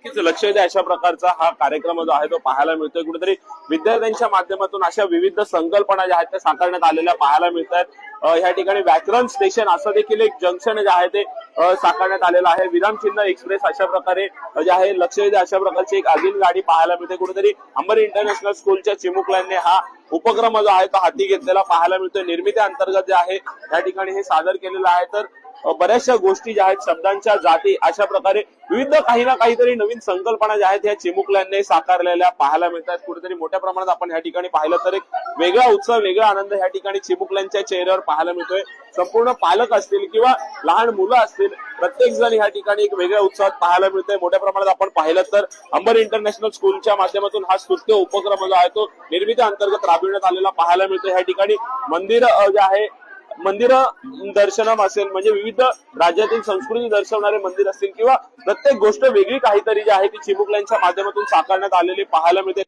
नक्कीच लक्ष द्या अशा प्रकारचा हा कार्यक्रम जो आहे तो पाहायला मिळतोय। कुठेतरी विद्यार्थ्यांच्या माध्यमातून अशा विविध संकल्पना ज्या आहेत त्या साकारण्यात आलेल्या पाहायला मिळत आहेत। या ठिकाणी व्याकरण स्टेशन असं देखील एक जंक्शन जे आहे ते साकारण्यात आलेलं आहे। विरामचिन्ह एक्सप्रेस अशा प्रकारे जे आहे लक्ष द्या अशा प्रकारची एक अजून गाडी पाहायला मिळते। कुठेतरी अंबरी इंटरनॅशनल स्कूलच्या चिमुकल्यांनी हा उपक्रम जो आहे तो हाती घेतलेला पाहायला मिळतोय। निर्मिती अंतर्गत जे आहे या ठिकाणी हे सादर केलेलं आहे। तर बऱ्याचशा गोष्टी ज्या आहेत शब्दांच्या जाती अशा प्रकारे विविध काही ना काहीतरी नवीन संकल्पना ज्या आहेत या चिमुकल्यांनी साकारलेल्या पाहायला मिळतात। कुठेतरी मोठ्या प्रमाणात आपण या ठिकाणी पाहिलं तर एक वेगळा उत्सव वेगळा आनंद या ठिकाणी चिमुकल्यांच्या चेहऱ्यावर पाहायला मिळतोय। संपूर्ण पालक असतील किंवा लहान मुलं असतील प्रत्येक जण या ठिकाणी एक वेगळ्या उत्साहात पाहायला मिळतोय। मोठ्या प्रमाणात आपण पाहिलं तर अंबरी इंटरनॅशनल स्कूलच्या माध्यमातून हा स्तुत्य उपक्रम जो आहे तो निर्मिती अंतर्गत राबविण्यात आलेला पाहायला मिळतोय। या ठिकाणी मंदिर जे आहे मंदिर दर्शनम असेल म्हणजे विविध राज्यातील संस्कृती दर्शवणारे मंदिर असतील किंवा प्रत्येक गोष्ट वेगळी काहीतरी जी आहे ती चिमुकल्यांच्या माध्यमातून साकारण्यात आलेली पाहायला मिळते।